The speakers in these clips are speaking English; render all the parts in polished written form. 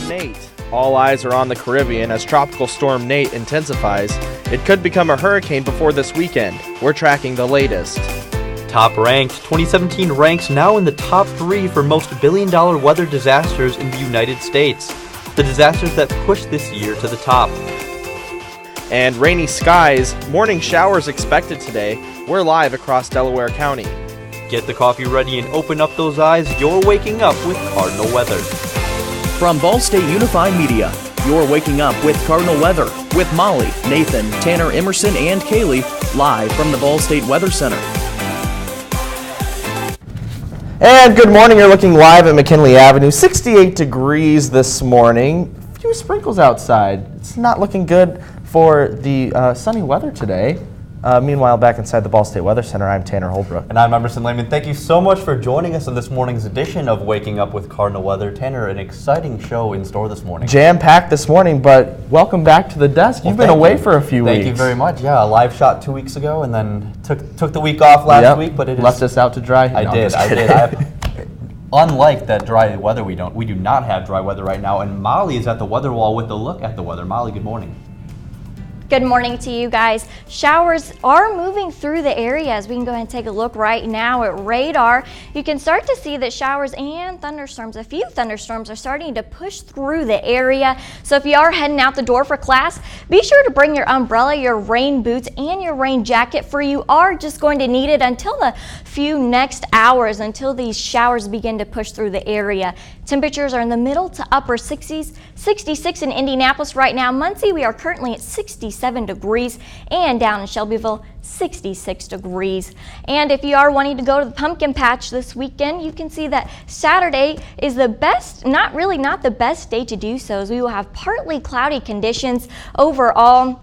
Nate. All eyes are on the Caribbean as Tropical Storm Nate intensifies. It could become a hurricane before this weekend. We're tracking the latest. Top ranked, 2017 ranks now in the top 3 for most billion-dollar weather disasters in the United States. The disasters that pushed this year to the top. And rainy skies, morning showers expected today. We're live across Delaware County. Get the coffee ready and open up those eyes. You're waking up with Cardinal Weather. From Ball State Unified Media, you're waking up with Cardinal Weather with Molly, Nathan, Tanner, Emerson, and Kaylee, live from the Ball State Weather Center. And good morning, you're looking live at McKinley Avenue. 68 degrees this morning. A few sprinkles outside. It's not looking good for the sunny weather today. Meanwhile, back inside the Ball State Weather Center, I'm Tanner Holbrook. And I'm Emerson Lehman. Thank you so much for joining us on this morning's edition of Waking Up with Cardinal Weather. Tanner, an exciting show in store this morning. Jam-packed this morning, but welcome back to the desk. You've been away for a few weeks. Thank you very much. Yeah, a live shot 2 weeks ago, and then took the week off last week. But it left us out to dry. I did. Unlike that dry weather, we do not have dry weather right now. And Molly is at the weather wall with a look at the weather. Molly, good morning. Good morning to you guys. Showers are moving through the area. As we can go ahead and take a look right now at radar, you can start to see that showers and thunderstorms, a few thunderstorms are starting to push through the area. So if you are heading out the door for class, be sure to bring your umbrella, your rain boots, and your rain jacket, for you are just going to need it until the few next hours, until these showers begin to push through the area. Temperatures are in the middle to upper 60s, 66 in Indianapolis right now. Muncie, we are currently at 67 degrees, and down in Shelbyville, 66 degrees. And if you are wanting to go to the pumpkin patch this weekend, you can see that Saturday is the best, not the best day to do so, as we will have partly cloudy conditions overall.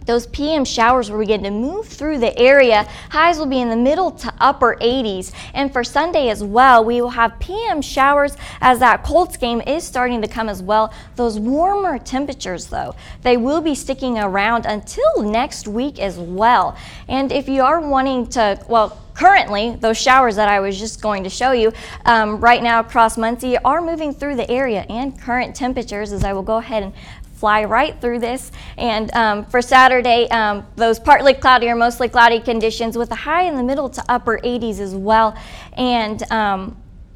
Those PM showers will begin to move through the area. Highs will be in the middle to upper 80s. And for Sunday as well, we will have PM showers as that Colts game is starting to come as well. Those warmer temperatures, though, they will be sticking around until next week as well. And if you are wanting to, currently, those showers that I was just going to show you right now across Muncie are moving through the area, and current temperatures, as I will go ahead and fly right through this. And for Saturday, those partly cloudy or mostly cloudy conditions with a high in the middle to upper 80s as well. And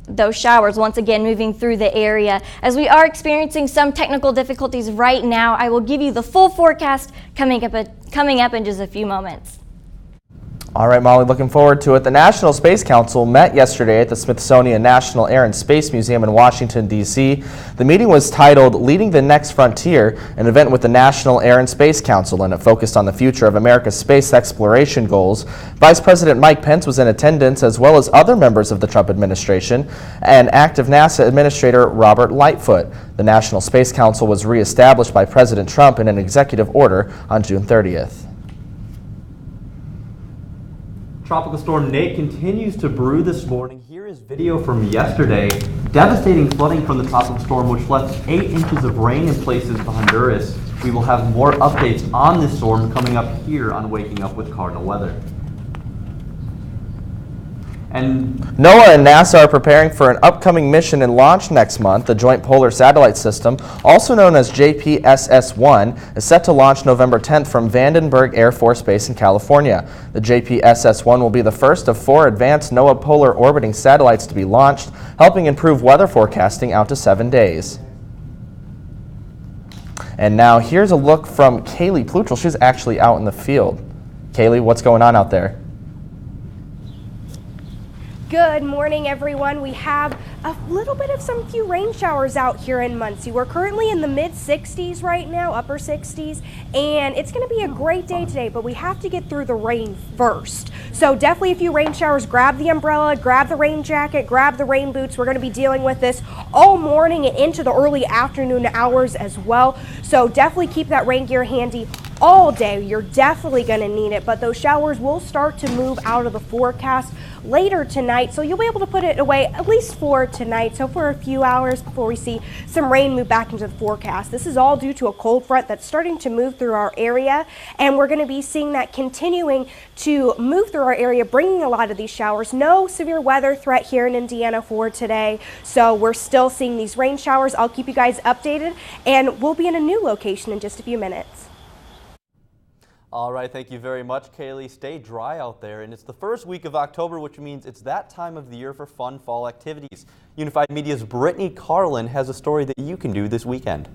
those showers once again moving through the area. As we are experiencing some technical difficulties right now, I will give you the full forecast coming up in just a few moments. All right, Molly, looking forward to it. The National Space Council met yesterday at the Smithsonian National Air and Space Museum in Washington, D.C. The meeting was titled Leading the Next Frontier, an event with the National Air and Space Council, and it focused on the future of America's space exploration goals. Vice President Mike Pence was in attendance, as well as other members of the Trump administration and active NASA Administrator Robert Lightfoot. The National Space Council was reestablished by President Trump in an executive order on June 30th. Tropical Storm Nate continues to brew this morning. Here is video from yesterday. Devastating flooding from the tropical storm, which left 8 inches of rain in places of Honduras. We will have more updates on this storm coming up here on Waking Up with Cardinal Weather. And NOAA and NASA are preparing for an upcoming mission and launch next month. The Joint Polar Satellite System, also known as JPSS-1, is set to launch November 10th from Vandenberg Air Force Base in California. The JPSS-1 will be the first of 4 advanced NOAA polar orbiting satellites to be launched, helping improve weather forecasting out to 7 days. And now here's a look from Kaylee Plutral. She's actually out in the field. Kaylee, what's going on out there? Good morning, everyone. We have a little bit of some few rain showers out here in Muncie. We're currently in the mid 60s right now, upper 60s, and it's going to be a great day today, but we have to get through the rain first. So definitely a few rain showers. Grab the umbrella, grab the rain jacket, grab the rain boots. We're going to be dealing with this all morning and into the early afternoon hours as well. So definitely keep that rain gear handy. all day. You're definitely going to need it, but those showers will start to move out of the forecast later tonight, so you'll be able to put it away at least for tonight, so for a few hours before we see some rain move back into the forecast. This is all due to a cold front that's starting to move through our area, and we're going to be seeing that continuing to move through our area, bringing a lot of these showers. No severe weather threat here in Indiana for today, so we're still seeing these rain showers. I'll keep you guys updated, and we'll be in a new location in just a few minutes. All right, thank you very much, Kaylee. Stay dry out there, and it's the first week of October, which means it's that time of the year for fun fall activities. Unified Media's Brittany Carlin has a story that you can do this weekend.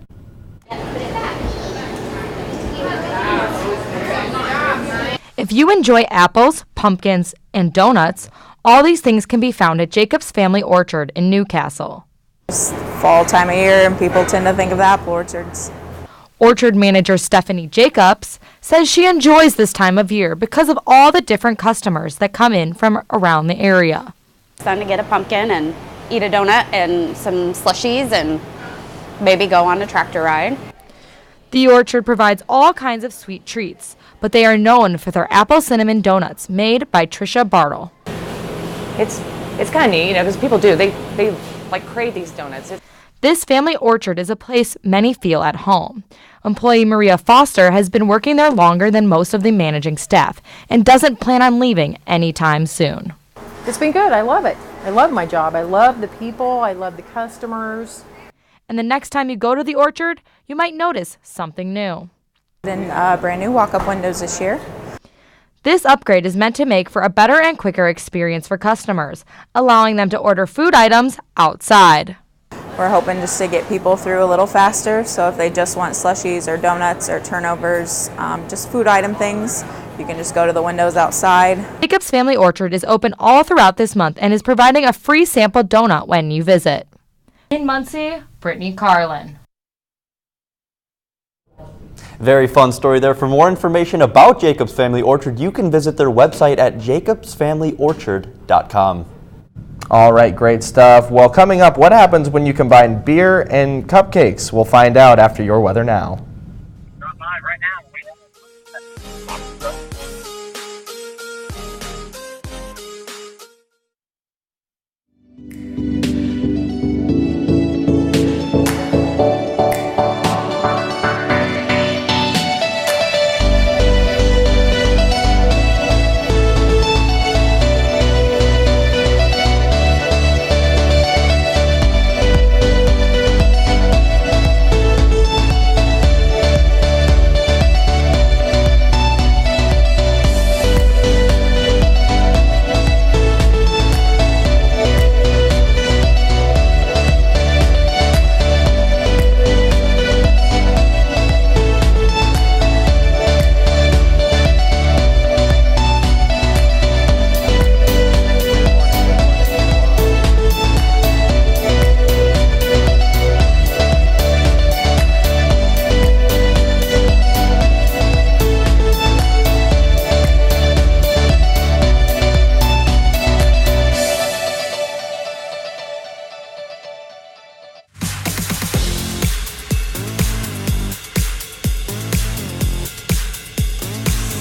If you enjoy apples, pumpkins, and donuts, all these things can be found at Jacob's Family Orchard in Newcastle. It's fall time of year and people tend to think of apple orchards. Orchard manager Stephanie Jacobs says she enjoys this time of year because of all the different customers that come in from around the area. It's fun to get a pumpkin and eat a donut and some slushies and maybe go on a tractor ride. The orchard provides all kinds of sweet treats, but they are known for their apple cinnamon donuts made by Trisha Bartle. It's kind of neat, because people do. They like crave these donuts. This family orchard is a place many feel at home. Employee Maria Foster has been working there longer than most of the managing staff and doesn't plan on leaving anytime soon. It's been good. I love it. I love my job. I love the people. I love the customers. And the next time you go to the orchard, you might notice something new. Then brand new walk-up windows this year. This upgrade is meant to make for a better and quicker experience for customers, allowing them to order food items outside. We're hoping just to get people through a little faster, so if they just want slushies or donuts or turnovers, just food item things, you can just go to the windows outside. Jacob's Family Orchard is open all throughout this month and is providing a free sample donut when you visit. In Muncie, Brittany Carlin. Very fun story there. For more information about Jacob's Family Orchard, you can visit their website at jacobsfamilyorchard.com. All right, great stuff. Well, coming up, what happens when you combine beer and cupcakes? We'll find out after your weather now. Right now.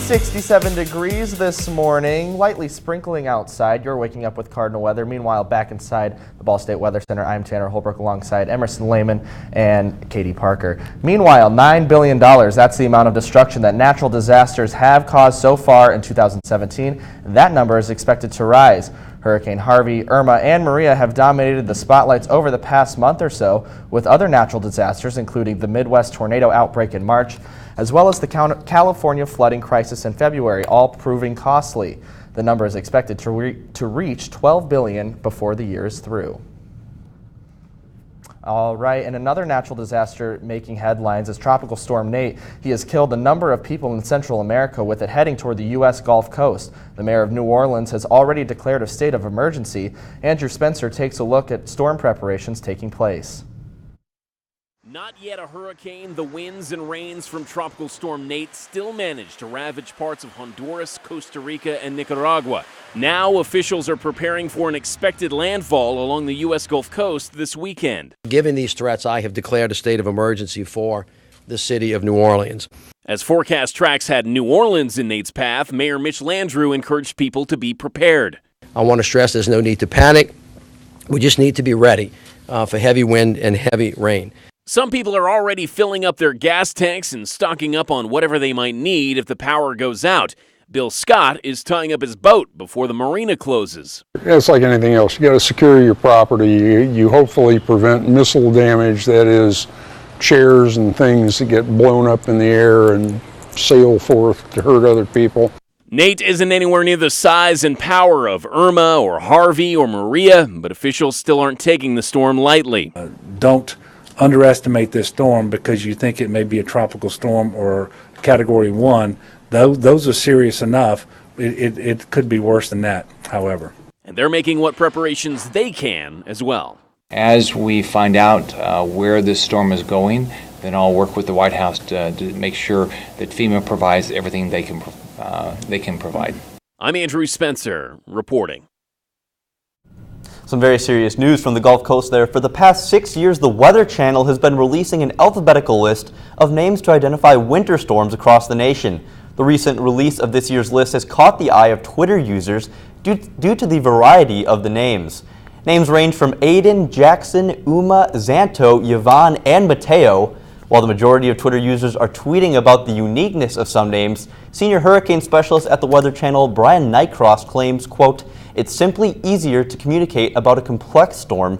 67 degrees this morning, lightly sprinkling outside. You're waking up with Cardinal weather. Meanwhile, back inside the Ball State Weather Center, I'm Tanner Holbrook alongside Emerson Lehman and Katie Parker. Meanwhile, $9 billion, that's the amount of destruction that natural disasters have caused so far in 2017. That number is expected to rise. Hurricane Harvey, Irma, and Maria have dominated the spotlights over the past month or so, with other natural disasters including the Midwest tornado outbreak in March, as well as the California flooding crisis in February, all proving costly. The number is expected to reach $12 billion before the year is through. All right, and another natural disaster making headlines is Tropical Storm Nate. He has killed a number of people in Central America, with it heading toward the U.S. Gulf Coast. The mayor of New Orleans has already declared a state of emergency. Andrew Spencer takes a look at storm preparations taking place. Not yet a hurricane, the winds and rains from Tropical Storm Nate still managed to ravage parts of Honduras, Costa Rica, and Nicaragua. Now officials are preparing for an expected landfall along the U.S. Gulf Coast this weekend. Given these threats, I have declared a state of emergency for the city of New Orleans. As forecast tracks had New Orleans in Nate's path, Mayor Mitch Landrieu encouraged people to be prepared. I want to stress there's no need to panic. We just need to be ready for heavy wind and heavy rain. Some people are already filling up their gas tanks and stocking up on whatever they might need if the power goes out. Bill Scott is tying up his boat before the marina closes. It's like anything else. You got to secure your property. You hopefully prevent missile damage, that is, chairs and things that get blown up in the air and sail forth to hurt other people. Nate isn't anywhere near the size and power of Irma or Harvey or Maria, but officials still aren't taking the storm lightly. Don't underestimate this storm because you think it may be a tropical storm or Category 1. Those are serious enough. It could be worse than that, however. And they're making what preparations they can as well. As we find out where this storm is going, then I'll work with the White House to make sure that FEMA provides everything they can provide. I'm Andrew Spencer, reporting. Some very serious news from the Gulf Coast there. For the past 6 years, the Weather Channel has been releasing an alphabetical list of names to identify winter storms across the nation. The recent release of this year's list has caught the eye of Twitter users due to the variety of the names. Names range from Aiden, Jackson, Uma, Xanto, Yvonne, and Mateo. While the majority of Twitter users are tweeting about the uniqueness of some names, senior hurricane specialist at the Weather Channel, Brian Nightcross, claims, quote, "It's simply easier to communicate about a complex storm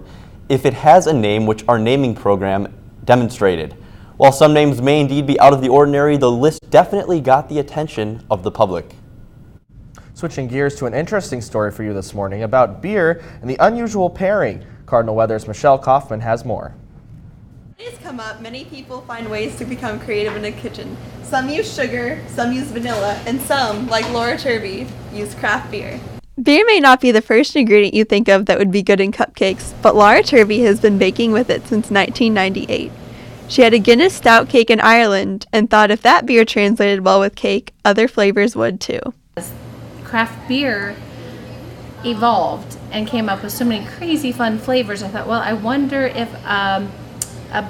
if it has a name, which our naming program demonstrated." While some names may indeed be out of the ordinary, the list definitely got the attention of the public. Switching gears to an interesting story for you this morning about beer and the unusual pairing. Cardinal Weather's Michelle Kaufman has more. As come up, many people find ways to become creative in the kitchen. Some use sugar, some use vanilla, and some, like Laura Turvey, use craft beer. Beer may not be the first ingredient you think of that would be good in cupcakes, but Laura Turvey has been baking with it since 1998. She had a Guinness stout cake in Ireland and thought if that beer translated well with cake, other flavors would too. Craft beer evolved and came up with so many crazy fun flavors. I thought, well, I wonder if a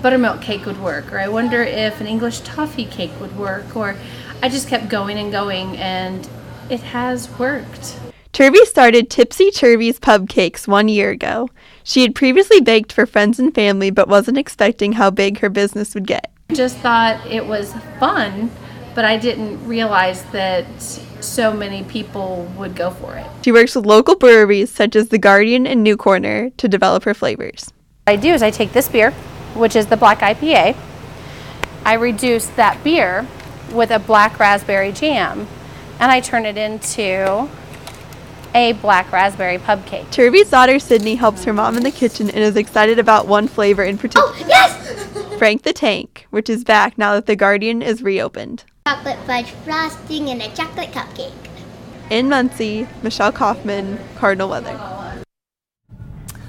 buttermilk cake would work, or I wonder if an English toffee cake would work, or I just kept going and going, and it has worked. Turvey started Tipsy Turvey's Pub Cakes 1 year ago. She had previously baked for friends and family, but wasn't expecting how big her business would get. Just thought it was fun, but I didn't realize that so many people would go for it. She works with local breweries such as The Guardian and New Corner to develop her flavors. What I do is I take this beer, which is the black IPA. I reduce that beer with a black raspberry jam, and I turn it into a black raspberry pub cake. Turvey's daughter Sydney helps her mom in the kitchen and is excited about one flavor in particular. Oh, yes! Frank the Tank, which is back now that The Guardian is reopened. Chocolate fudge frosting and a chocolate cupcake. In Muncie, Michelle Kaufman, Cardinal Weather.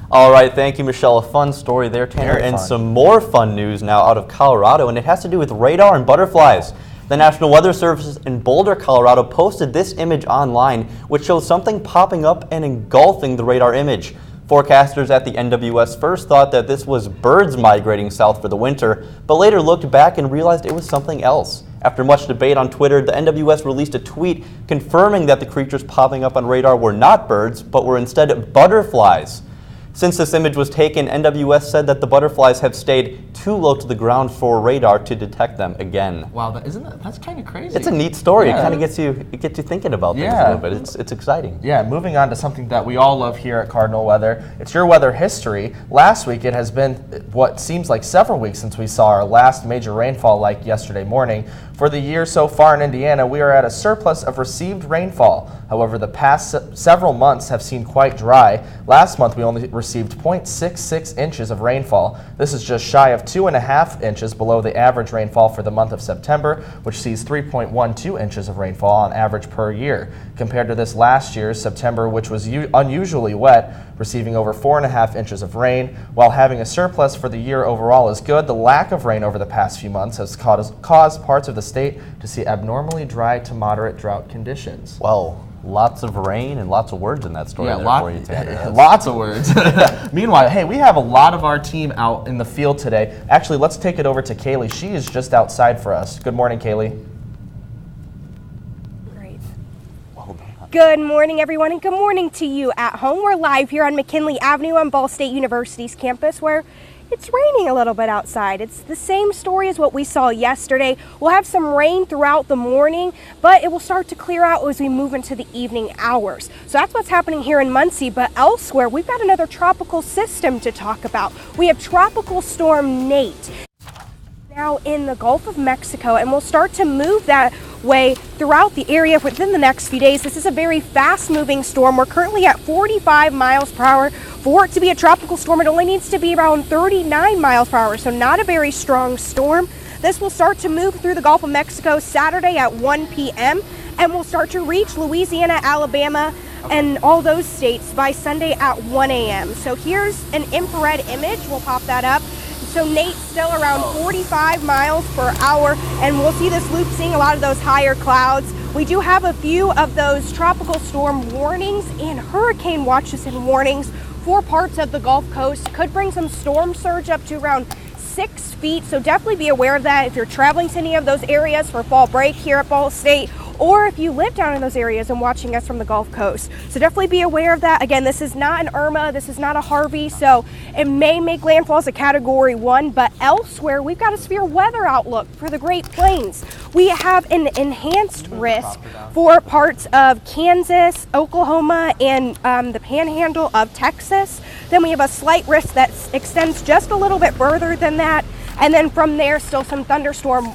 All right, thank you, Michelle. A fun story there, Tanner. Very and fun. some more fun news now out of Colorado, and it has to do with radar and butterflies. The National Weather Service in Boulder, Colorado posted this image online, which shows something popping up and engulfing the radar image. Forecasters at the NWS first thought that this was birds migrating south for the winter, but later looked back and realized it was something else. After much debate on Twitter, the NWS released a tweet confirming that the creatures popping up on radar were not birds, but were instead butterflies. Since this image was taken, NWS said that the butterflies have stayed too low to the ground for radar to detect them again. Wow, that's kind of crazy. It's a neat story. Yeah. It kind of gets you thinking about things a little bit. It's exciting. Yeah, moving on to something that we all love here at Cardinal Weather. It's your weather history. Last week, it has been what seems like several weeks since we saw our last major rainfall like yesterday morning. For the year so far in Indiana, we are at a surplus of received rainfall. However, the past several months have seen quite dry. Last month, we only received 0.66 inches of rainfall. This is just shy of 2.5 inches below the average rainfall for the month of September, which sees 3.12 inches of rainfall on average per year. Compared to this last year's September, which was unusually wet, receiving over 4.5 inches of rain. While having a surplus for the year overall is good, the lack of rain over the past few months has caused parts of the state to see abnormally dry to moderate drought conditions. Whoa. Lots of rain and lots of words in that story for you, Tanner. Lots of words. Meanwhile, hey, we have a lot of our team out in the field today. Actually, let's take it over to Kaylee. She is just outside for us. Good morning, Kaylee. Great. Good morning, everyone, and good morning to you at home. We're live here on McKinley Avenue on Ball State University's campus, where it's raining a little bit outside. It's the same story as what we saw yesterday. We'll have some rain throughout the morning, but it will start to clear out as we move into the evening hours. So that's what's happening here in Muncie, but elsewhere, we've got another tropical system to talk about. We have Tropical Storm Nate now in the Gulf of Mexico, and we'll start to move that way throughout the area within the next few days. This is a very fast-moving storm. We're currently at 45 miles per hour. For it to be a tropical storm, it only needs to be around 39 miles per hour, so not a very strong storm. This will start to move through the Gulf of Mexico Saturday at 1 p.m. and will start to reach Louisiana, Alabama, and all those states by Sunday at 1 a.m. So here's an infrared image. We'll pop that up. So Nate's still around 45 miles per hour, and we'll see this loop seeing a lot of those higher clouds. We do have a few of those tropical storm warnings and hurricane watches and warnings for parts of the Gulf Coast. Could bring some storm surge up to around 6 feet, so definitely be aware of that if you're traveling to any of those areas for fall break here at Ball State, or if you live down in those areas and watching us from the Gulf Coast. So definitely be aware of that. Again, this is not an Irma, this is not a Harvey, so it may make landfall as a Category 1, but elsewhere we've got a severe weather outlook for the Great Plains. We have an enhanced risk for parts of Kansas, Oklahoma, and the panhandle of Texas. Then we have a slight risk that extends just a little bit further than that, and then from there still some thunderstorm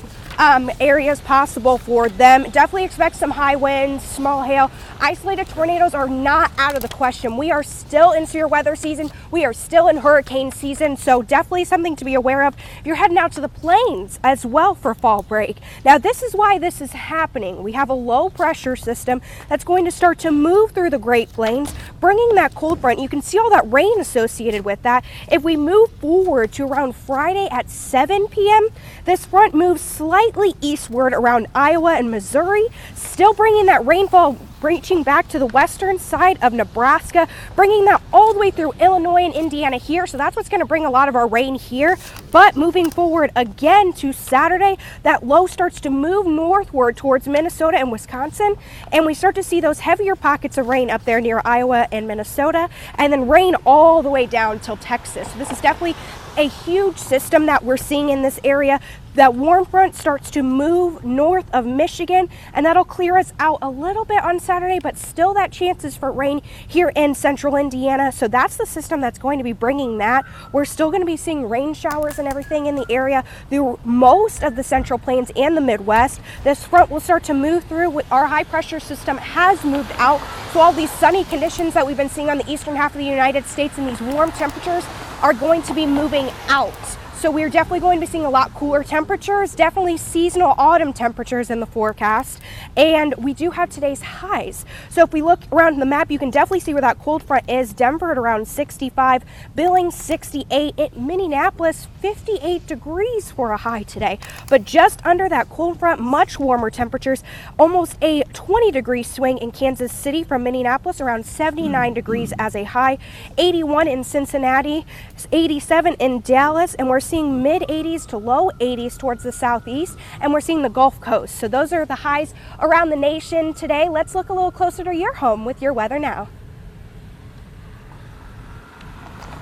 areas possible for them. Definitely expect some high winds, small hail. Isolated tornadoes are not out of the question. We are still in severe weather season. We are still in hurricane season, so definitely something to be aware of if you're heading out to the plains as well for fall break. Now, this is why this is happening. We have a low pressure system that's going to start to move through the Great Plains, bringing that cold front. You can see all that rain associated with that. If we move forward to around Friday at 7 p.m., this front moves slightly eastward around Iowa and Missouri, still bringing that rainfall reaching back to the western side of Nebraska, bringing that all the way through Illinois and Indiana here. So that's what's going to bring a lot of our rain here. But moving forward again to Saturday, that low starts to move northward towards Minnesota and Wisconsin, and we start to see those heavier pockets of rain up there near Iowa and Minnesota, and then rain all the way down till Texas. So this is definitely a huge system that we're seeing in this area. That warm front starts to move north of Michigan, and that'll clear us out a little bit on Saturday, but still that chances for rain here in central Indiana. So that's the system that's going to be bringing that. We're still going to be seeing rain showers and everything in the area through most of the central plains and the Midwest. This front will start to move through. Our high pressure system has moved out, so all these sunny conditions that we've been seeing on the eastern half of the United States and these warm temperatures are going to be moving out. So we're definitely going to be seeing a lot cooler temperatures, definitely seasonal autumn temperatures in the forecast. And we do have today's highs. So if we look around the map, you can definitely see where that cold front is. Denver at around 65, Billings 68, Minneapolis 58 degrees for a high today. But just under that cold front, much warmer temperatures, almost a 20-degree swing in Kansas City from Minneapolis, around 79 degrees as a high, 81 in Cincinnati, 87 in Dallas, and we're seeing mid 80s to low 80s towards the southeast, and we're seeing the Gulf Coast. So those are the highs around the nation today. Let's look a little closer to your home with your weather now.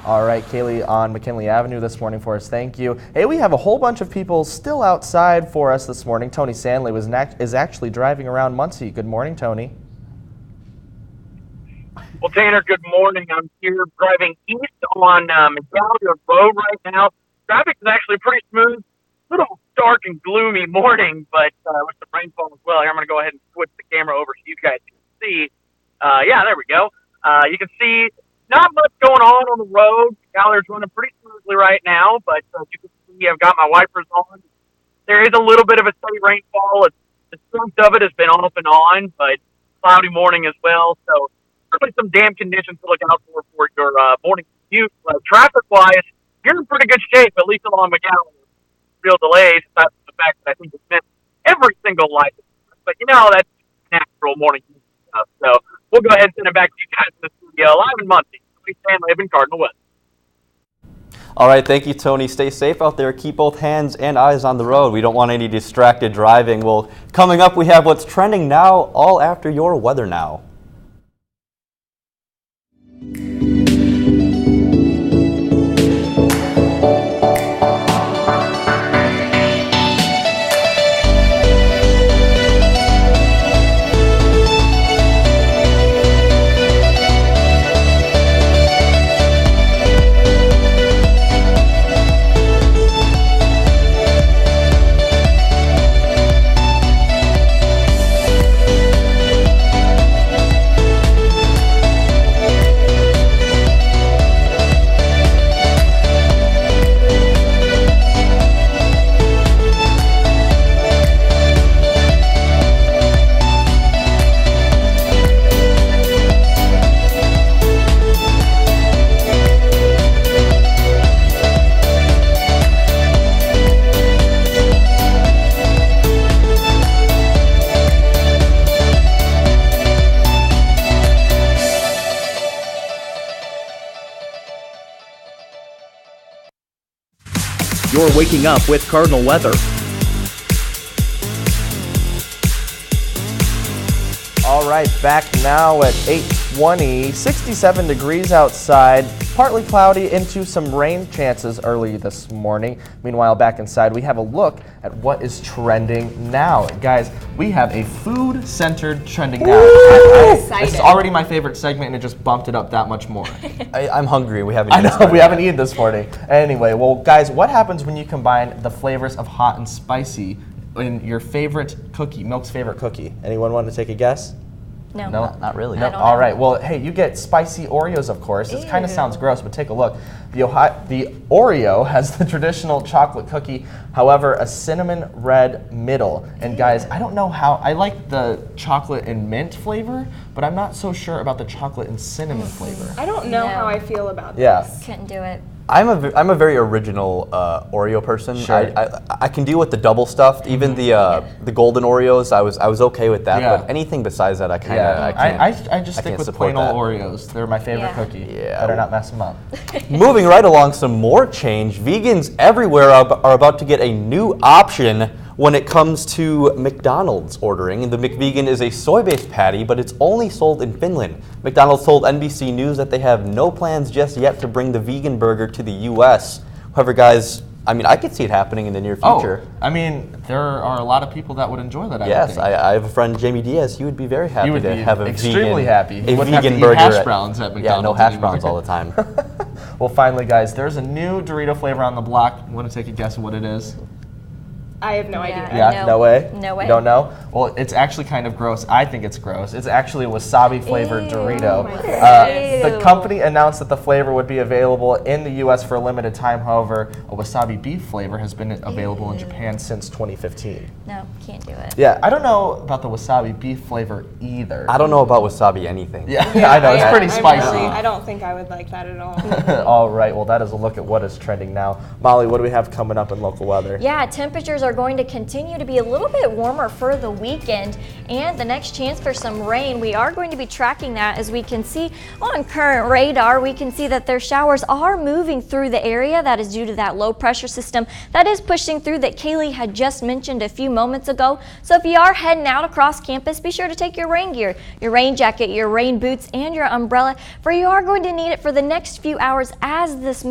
All right, Kaylee on McKinley Avenue this morning for us. Thank you. Hey, we have a whole bunch of people still outside for us this morning. Tony Sandley is actually driving around Muncie. Good morning, Tony. Well, Tanner, good morning. I'm here driving east on Medallion Road right now. Traffic is actually pretty smooth. A little dark and gloomy morning, but with some rainfall as well. Here, I'm going to go ahead and switch the camera over so you guys can see. Yeah, there we go. You can see not much going on the road. Medallion's running pretty smoothly right now, but you can see I've got my wipers on. There is a little bit of a steady rainfall. The strength of it has been off and on, but cloudy morning as well. So certainly some damp conditions to look out for your morning commute. Traffic-wise, you're in pretty good shape, at least along McAllen. Real delays, aside from the fact that I think it's missed every single light. But, that's natural morning. stuff. So we'll go ahead and send it back to you guys in the studio live in Muncie. We stand live in Cardinal Weather. All right, thank you, Tony. Stay safe out there. Keep both hands and eyes on the road. We don't want any distracted driving. Well, coming up, we have what's trending now, all after your weather now. You're waking up with Cardinal weather. All right, back now at 8:20, 67 degrees outside, partly cloudy into some rain chances early this morning. Meanwhile, back inside, we have a look at what is trending now. Guys, we have a food-centered trending now. This is already my favorite segment, and it just bumped it up that much more. I'm hungry. We haven't I eaten know, we haven't eaten this morning. Anyway, well, guys, what happens when you combine the flavors of hot and spicy in your favorite cookie, Milk's favorite cookie? Anyone want to take a guess? No. Not really. No. All right. Well, hey, you get spicy Oreos, of course. It kind of sounds gross, but take a look. The Oreo has the traditional chocolate cookie, however, a cinnamon red middle. And guys, I don't know how, I like the chocolate and mint flavor, but I'm not so sure about the chocolate and cinnamon flavor. I don't know how I feel about this. Couldn't do it. I'm a very original Oreo person. Sure. I can deal with the double stuffed, even the golden Oreos. I was okay with that, but anything besides that, I kind of I just stick with plain old Oreos. They're my favorite cookie. Yeah. Better not mess them up. Moving right along, some more change. Vegans everywhere are about to get a new option when it comes to McDonald's ordering. The McVegan is a soy-based patty, but it's only sold in Finland. McDonald's told NBC News that they have no plans just yet to bring the vegan burger to the U.S. However, guys, I mean, I could see it happening in the near future. Oh, I mean, there are a lot of people that would enjoy that. Yes, I have a friend, Jamie Diaz. He would be very happy to have a extremely happy. A wouldn't vegan have to burger. eat hash browns at McDonald's. Yeah, no hash anymore. browns all the time. Well, finally, guys, there's a new Dorito flavor on the block. Want to take a guess of what it is? I have no idea. Yeah, no way? No way. You don't know? Well, it's actually kind of gross. I think it's gross. It's actually a wasabi-flavored Dorito. The company announced that the flavor would be available in the U.S. for a limited time. However, a wasabi beef flavor has been available in Japan since 2015. No, can't do it. Yeah, I don't know about the wasabi beef flavor either. I don't know about wasabi anything. Yeah, I know. It's pretty spicy. I don't think I would like that at all. All right, well, that is a look at what is trending now. Molly, what do we have coming up in local weather? Yeah, temperatures are going to continue to be a little bit warmer for the weekend, and the next chance for some rain, we are going to be tracking that. As we can see on current radar, we can see that their showers are moving through the area. That is due to that low pressure system that is pushing through that Kaylee had just mentioned a few moments ago. So if you are heading out across campus, be sure to take your rain gear, your rain jacket, your rain boots, and your umbrella, for you are going to need it for the next few hours as this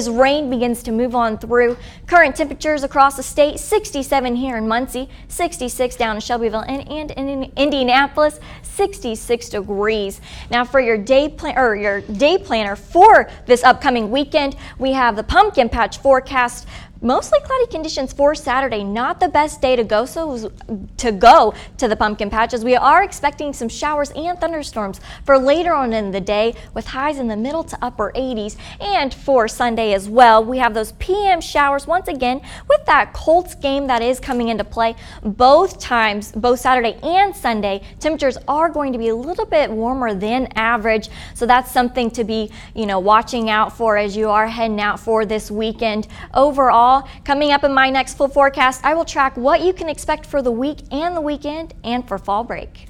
rain begins to move on through. Current temperatures across the state, 67 here in Muncie, 66 down in Shelbyville and in Indianapolis, 66 degrees. Now for your day planner for this upcoming weekend, we have the pumpkin patch forecast. Mostly cloudy conditions for Saturday. Not the best day to go to the pumpkin patch, as we are expecting some showers and thunderstorms for later on in the day, with highs in the middle to upper 80s. And for Sunday as well, we have those PM showers once again with that Colts game that is coming into play. Both times, both Saturday and Sunday, temperatures are going to be a little bit warmer than average. So that's something to be, watching out for as you are heading out for this weekend. Overall, coming up in my next full forecast, I will track what you can expect for the week and the weekend and for fall break.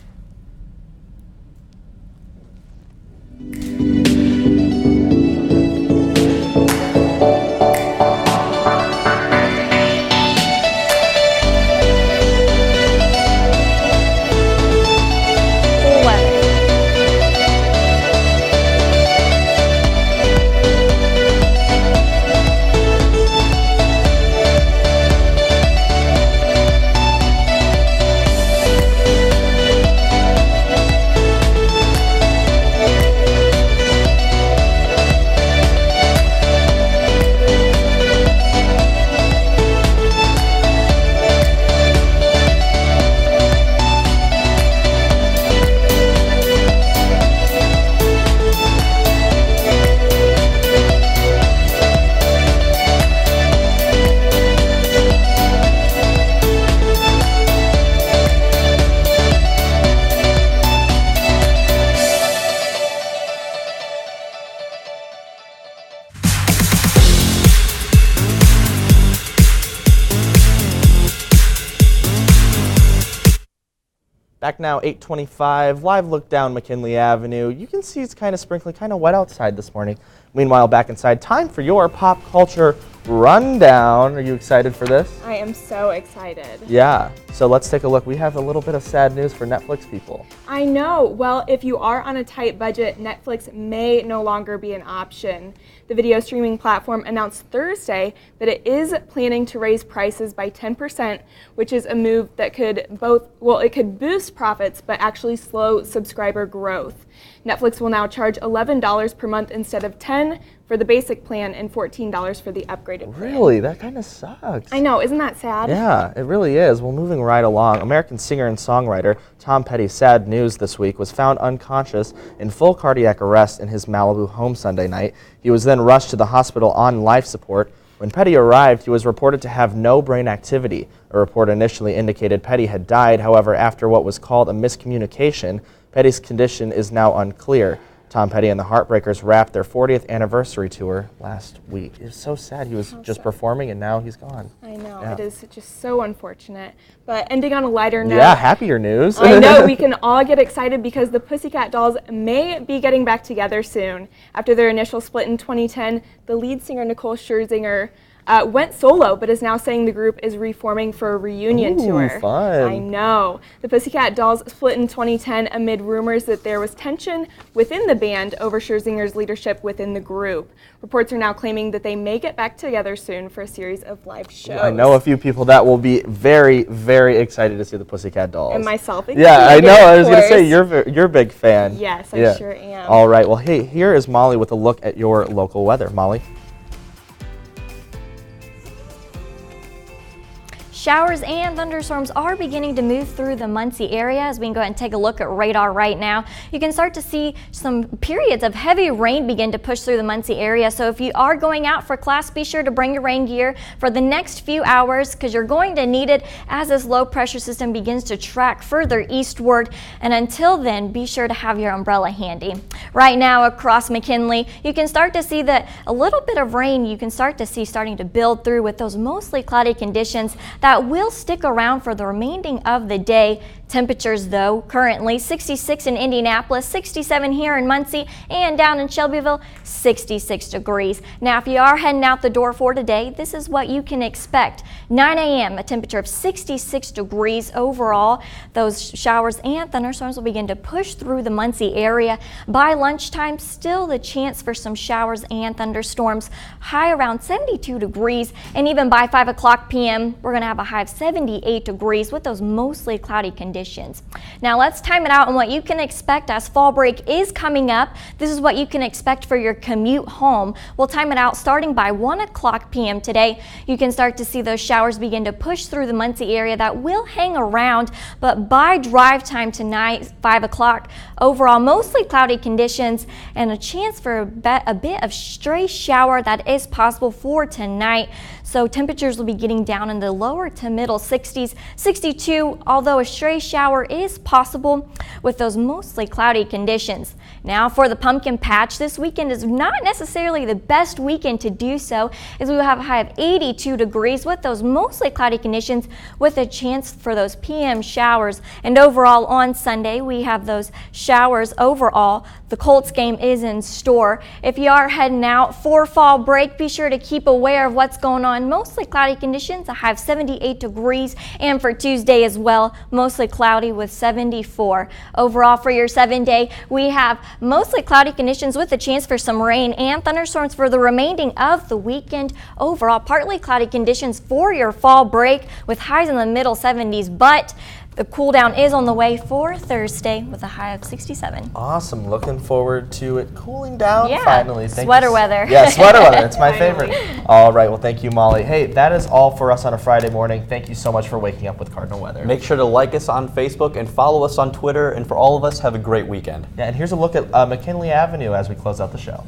Back now, 8:25, live look down McKinley Avenue. You can see it's kind of sprinkling, kind of wet outside this morning. Meanwhile, back inside, time for your pop culture rundown. Are you excited for this? I am so excited. Yeah, so let's take a look. We have a little bit of sad news for Netflix people. I know. Well, if you are on a tight budget, Netflix may no longer be an option. The video streaming platform announced Thursday that it is planning to raise prices by 10%, which is a move that could it could boost profits but actually slow subscriber growth. Netflix will now charge $11 per month instead of $10 for the basic plan and $14 for the upgraded plan. Really? That kind of sucks. I know, isn't that sad? Yeah, it really is. Well, moving right along, American singer and songwriter Tom Petty's sad news this week was found unconscious in full cardiac arrest in his Malibu home Sunday night. He was then rushed to the hospital on life support. When Petty arrived, he was reported to have no brain activity. A report initially indicated Petty had died. However, after what was called a miscommunication, Petty's condition is now unclear. Tom Petty and the Heartbreakers wrapped their 40th anniversary tour last week. It's so sad. He was just performing and now he's gone. I know. Yeah. It is just so unfortunate. But ending on a lighter note. Yeah, happier news. I know. We can all get excited because the Pussycat Dolls may be getting back together soon. After their initial split in 2010, the lead singer Nicole Scherzinger went solo, but is now saying the group is reforming for a reunion tour. Fun. I know. The Pussycat Dolls split in 2010 amid rumors that there was tension within the band over Scherzinger's leadership within the group. Reports are now claiming that they may get back together soon for a series of live shows. I know a few people that will be very, very excited to see the Pussycat Dolls. And myself included. Yeah, I know. I was going to say you're a big fan. Yes, I sure am. All right. Well, hey, here is Molly with a look at your local weather. Molly. Showers and thunderstorms are beginning to move through the Muncie area. As we can go ahead and take a look at radar right now, you can start to see some periods of heavy rain begin to push through the Muncie area. So if you are going out for class, be sure to bring your rain gear for the next few hours because you're going to need it as this low pressure system begins to track further eastward. And until then, be sure to have your umbrella handy. Right now across McKinley, you can start to see that a little bit of rain you can start to see starting to build through with those mostly cloudy conditions that will stick around for the remaining of the day. Temperatures, though, currently 66 in Indianapolis, 67 here in Muncie, and down in Shelbyville, 66 degrees. Now, if you are heading out the door for today, this is what you can expect. 9 a.m., a temperature of 66 degrees overall. Those showers and thunderstorms will begin to push through the Muncie area. By lunchtime, still the chance for some showers and thunderstorms. High around 72 degrees, and even by 5 o'clock p.m., we're going to have a high of 78 degrees with those mostly cloudy conditions. Now let's time it out on what you can expect as fall break is coming up. This is what you can expect for your commute home. We'll time it out starting by 1 o'clock p.m. today. You can start to see those showers begin to push through the Muncie area that will hang around, but by drive time tonight, 5 o'clock, overall mostly cloudy conditions and a chance for a bit of stray shower that is possible for tonight. So temperatures will be getting down in the lower to middle 60s, 62, although a stray shower is possible with those mostly cloudy conditions. Now for the pumpkin patch, this weekend is not necessarily the best weekend to do so, as we will have a high of 82 degrees with those mostly cloudy conditions with a chance for those PM showers. And overall on Sunday, we have those showers overall. The Colts game is in store. If you are heading out for fall break, be sure to keep aware of what's going on. Mostly cloudy conditions, a high of 78 degrees, and for Tuesday as well, mostly cloudy with 74. Overall for your 7-day, we have mostly cloudy conditions with a chance for some rain and thunderstorms for the remaining of the weekend. Overall, partly cloudy conditions for your fall break with highs in the middle 70s, but the cool down is on the way for Thursday with a high of 67. Awesome. Looking forward to it cooling down yeah. finally. Sweater weather. Yeah, sweater weather. It's my favorite. All right. Well, thank you, Molly. Hey, that is all for us on a Friday morning. Thank you so much for waking up with Cardinal Weather. Make sure to like us on Facebook and follow us on Twitter. And for all of us, have a great weekend. Yeah, and here's a look at McKinley Avenue as we close out the show.